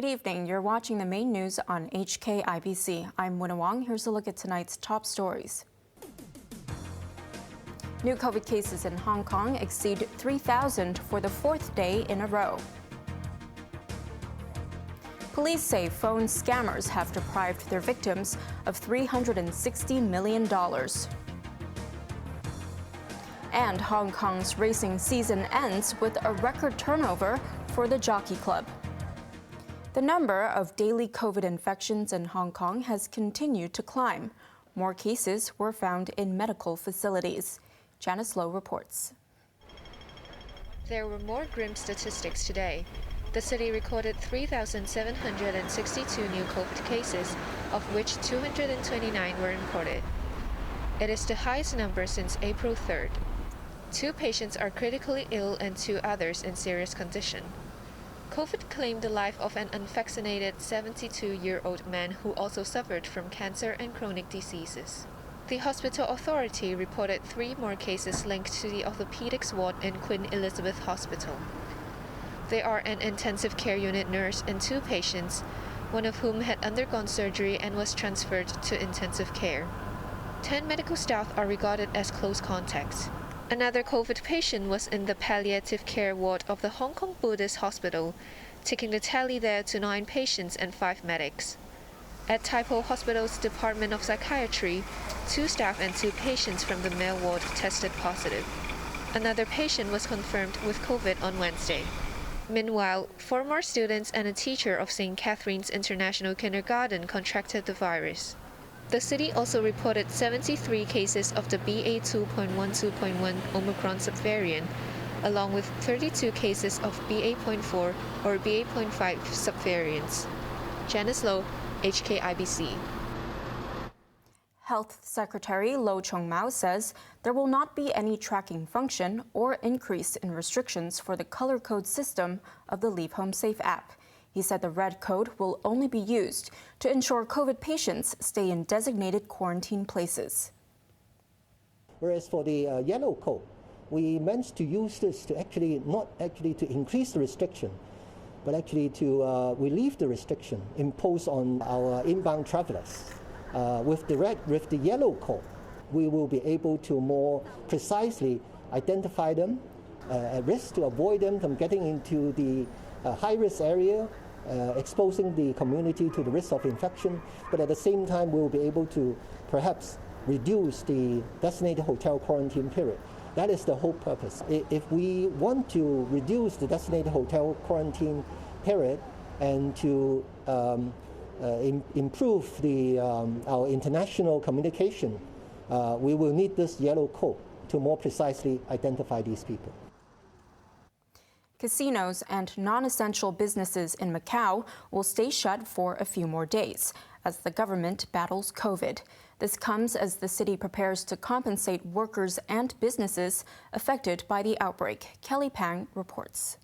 Good evening. You're watching the main news on HKIBC. I'm Wynna Wong. Here's a look at tonight's top stories. New COVID cases in Hong Kong exceed 3,000 for the fourth day in a row. Police say phone scammers have deprived their victims of $360 million. And Hong Kong's racing season ends with a record turnover for the Jockey Club. The number of daily COVID infections in Hong Kong has continued to climb. More cases were found in medical facilities. Janice Lowe reports. There were more grim statistics today. The city recorded 3,762 new COVID cases, of which 229 were imported. It is the highest number since April 3rd. 2 patients are critically ill and 2 others in serious condition. COVID claimed the life of an unvaccinated 72-year-old man who also suffered from cancer and chronic diseases. The hospital authority reported 3 more cases linked to the orthopedics ward in Queen Elizabeth Hospital. They are an intensive care unit nurse and 2 patients, one of whom had undergone surgery and was transferred to intensive care. 10 medical staff are regarded as close contacts. Another COVID patient was in the palliative care ward of the Hong Kong Buddhist Hospital, taking the tally there to 9 patients and 5 medics. At Tai Po Hospital's Department of Psychiatry, 2 staff and 2 patients from the male ward tested positive. Another patient was confirmed with COVID on Wednesday. Meanwhile, 4 more students and a teacher of St. Catherine's International Kindergarten contracted the virus. The city also reported 73 cases of the BA.2.12.1 Omicron subvariant, along with 32 cases of BA.4 or BA.5 subvariants. Janice Lowe, HKIBC. Health Secretary Lo Chong-mao says there will not be any tracking function or increase in restrictions for the color code system of the Leave Home Safe app. He said the red code will only be used to ensure COVID patients stay in designated quarantine places. Whereas for the yellow code, we meant to use this to not to increase the restriction, but actually to relieve the restriction imposed on our inbound travelers. With the yellow code, we will be able to more precisely identify them at risk to avoid them from getting into the high-risk area, exposing the community to the risk of infection, but at the same time we'll be able to perhaps reduce the designated hotel quarantine period. That is the whole purpose. If we want to reduce the designated hotel quarantine period and to improve our international communication, we will need this yellow code to more precisely identify these people. Casinos and non-essential businesses in Macau will stay shut for a few more days as the government battles COVID. This comes as the city prepares to compensate workers and businesses affected by the outbreak. Kelly Pang reports.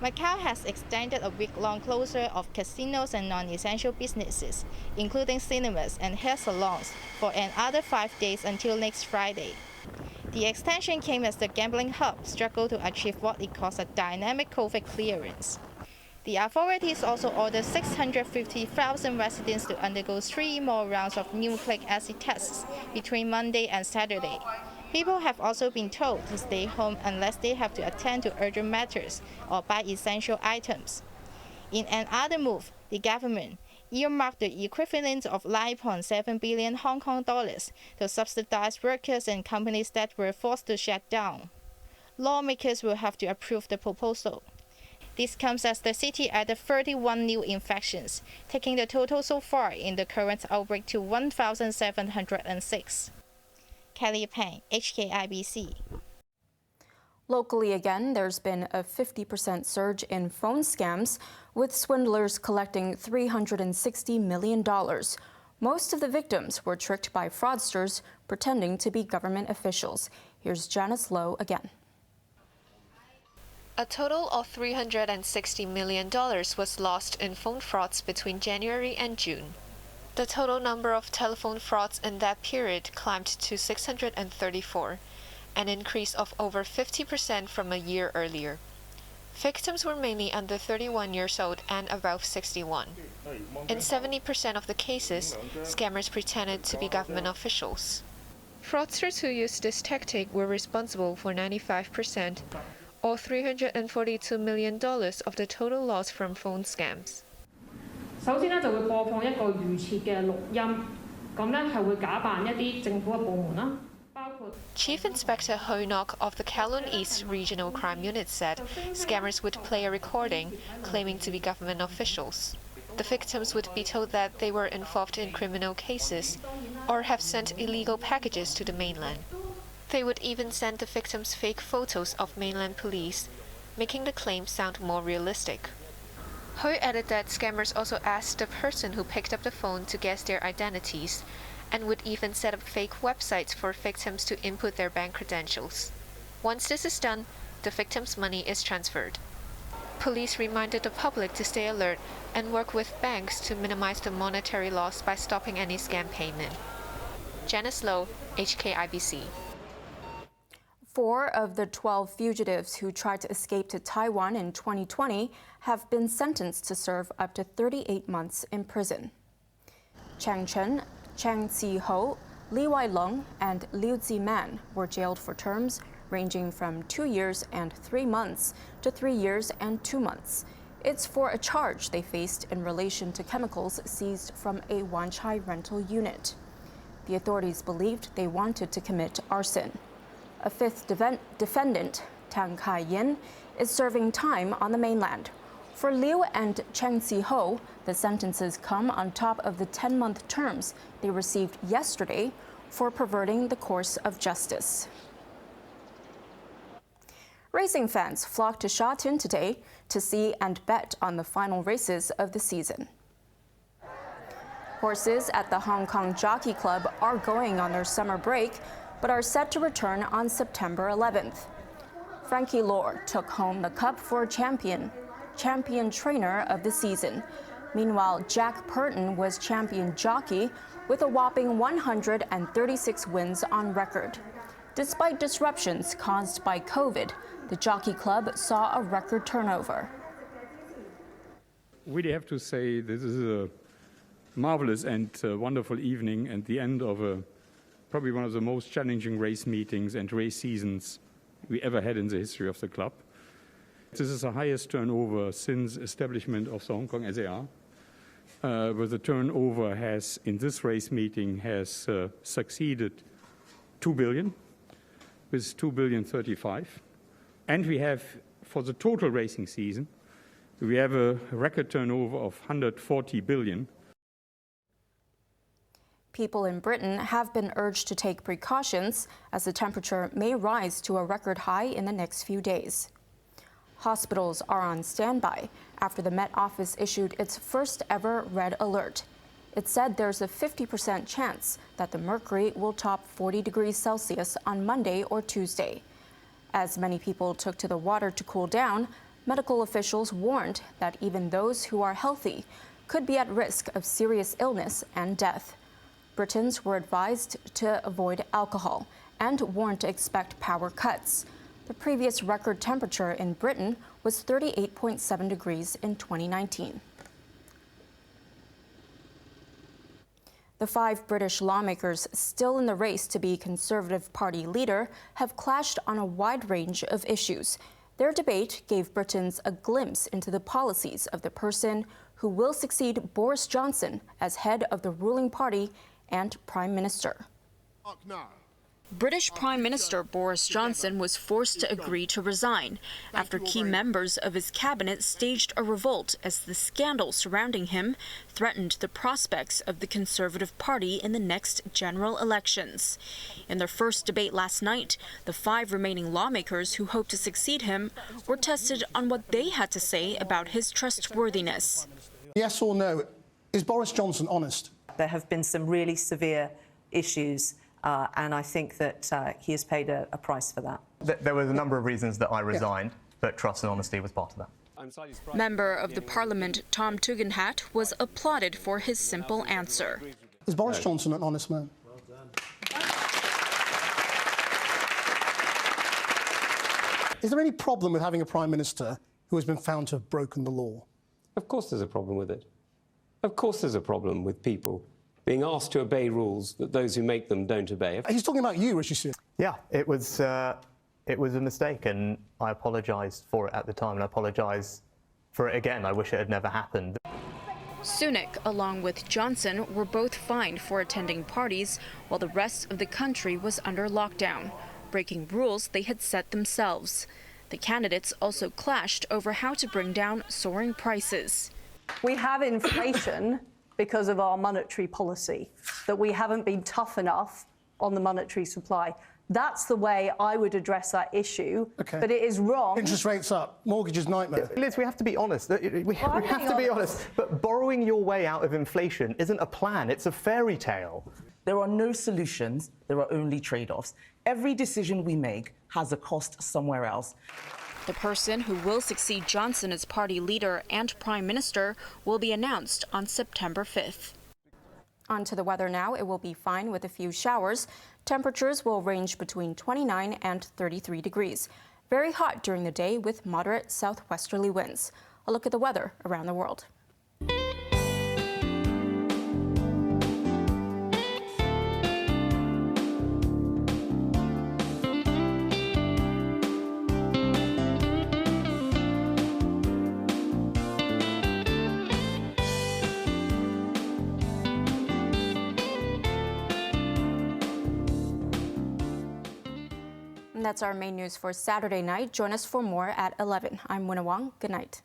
Macau has extended a week-long closure of casinos and non-essential businesses, including cinemas and hair salons, for another 5 days until next Friday. The extension came as the gambling hub struggled to achieve what it calls a dynamic COVID clearance. The authorities also ordered 650,000 residents to undergo 3 more rounds of nucleic acid tests between Monday and Saturday. People have also been told to stay home unless they have to attend to urgent matters or buy essential items. In another move, the government earmarked the equivalent of 9.7 billion Hong Kong dollars to subsidize workers and companies that were forced to shut down. Lawmakers will have to approve the proposal. This comes as the city added 31 new infections, taking the total so far in the current outbreak to 1,706. Kelly Pang, HKIBC. Locally again, there's been a 50% surge in phone scams, with swindlers collecting $360 million. Most of the victims were tricked by fraudsters pretending to be government officials. Here's Janice Lowe again. A total of $360 million was lost in phone frauds between January and June. The total number of telephone frauds in that period climbed to 634, an increase of over 50% from a year earlier. Victims were mainly under 31 years old and above 61. In 70% of the cases, scammers pretended to be government officials. Fraudsters who used this tactic were responsible for 95%, or $342 million of the total loss from phone scams. 首先就會播放一個預設嘅錄音，咁係會假扮一啲政府嘅部門啦。 Chief Inspector Ho Nok of the Kowloon East Regional Crime Unit said scammers would play a recording claiming to be government officials. The victims would be told that they were involved in criminal cases or have sent illegal packages to the mainland. They would even send the victims fake photos of mainland police, making the claim sound more realistic. Ho added that scammers also asked the person who picked up the phone to guess their identities, and would even set up fake websites for victims to input their bank credentials. Once this is done, the victim's money is transferred. Police reminded the public to stay alert and work with banks to minimize the monetary loss by stopping any scam payment. Janice Low, HKIBC. 4 of the 12 fugitives who tried to escape to Taiwan in 2020 have been sentenced to serve up to 38 months in prison. Chang Chen, Chang Zi-ho, Li Wai-long, and Liu Ziman were jailed for terms ranging from 2 years and 3 months to 3 years and 2 months. It's for a charge they faced in relation to chemicals seized from a Wanchai rental unit. The authorities believed they wanted to commit arson. A 5th defendant, Tang Kai-yin, is serving time on the mainland. For Liu and Cheng Si-ho, the sentences come on top of the 10-month terms they received yesterday for perverting the course of justice. Racing fans flocked to Sha Tin today to see and bet on the final races of the season. Horses at the Hong Kong Jockey Club are going on their summer break, but are set to return on September 11th. Frankie Lor took home the cup for champion trainer of the season. Meanwhile, Jack Purton was champion jockey with a whopping 136 wins on record. Despite disruptions caused by COVID, the Jockey Club saw a record turnover. Really have to say this is a marvelous and wonderful evening and the end of probably one of the most challenging race meetings and race seasons we ever had in the history of the club. This is the highest turnover since establishment of the Hong Kong SAR, where the turnover has, in this race meeting, has succeeded 2 billion, with 2,035,000,000. And we have, for the total racing season, we have a record turnover of 140 billion. People in Britain have been urged to take precautions as the temperature may rise to a record high in the next few days. Hospitals are on standby after the Met Office issued its first ever red alert. It said there's a 50% chance that the mercury will top 40 degrees Celsius on Monday or Tuesday. As many people took to the water to cool down, medical officials warned that even those who are healthy could be at risk of serious illness and death. Britons were advised to avoid alcohol and warned to expect power cuts. The previous record temperature in Britain was 38.7 degrees in 2019. The 5 British lawmakers still in the race to be Conservative Party leader have clashed on a wide range of issues. Their debate gave Britons a glimpse into the policies of the person who will succeed Boris Johnson as head of the ruling party and Prime Minister. British Prime Minister Boris Johnson was forced to agree to resign after key members of his cabinet staged a revolt as the scandal surrounding him threatened the prospects of the Conservative Party in the next general elections. In their first debate last night, the 5 remaining lawmakers who hope to succeed him were tested on what they had to say about his trustworthiness. Yes or no, is Boris Johnson honest? There have been some really severe issues, and I think that he has paid a price for that. There were a number of reasons that I resigned, but trust and honesty was part of that. Member of the Parliament Tom Tugendhat was applauded for his simple answer. Is Boris Johnson an honest man? Is there any problem with having a Prime Minister who has been found to have broken the law? Of course there's a problem with it. Of course there's a problem with people being asked to obey rules that those who make them don't obey. He's talking about you, Rishi Sunak. Yeah, it was a mistake, and I apologised for it at the time, and I apologise for it again. I wish it had never happened. Sunak, along with Johnson, were both fined for attending parties while the rest of the country was under lockdown, breaking rules they had set themselves. The candidates also clashed over how to bring down soaring prices. We have inflation because of our monetary policy, that we haven't been tough enough on the monetary supply. That's the way I would address that issue, but it is wrong. Interest rates up, mortgages nightmare. Liz, we have to be honest. We have to be honest. But borrowing your way out of inflation isn't a plan, it's a fairy tale. There are no solutions, there are only trade-offs. Every decision we make has a cost somewhere else. The person who will succeed Johnson as party leader and prime minister will be announced on September 5th. On to the weather now. It will be fine with a few showers. Temperatures will range between 29 and 33 degrees. Very hot during the day with moderate southwesterly winds. A look at the weather around the world. And that's our main news for Saturday night. Join us for more at 11. I'm Wynna Wong. Good night.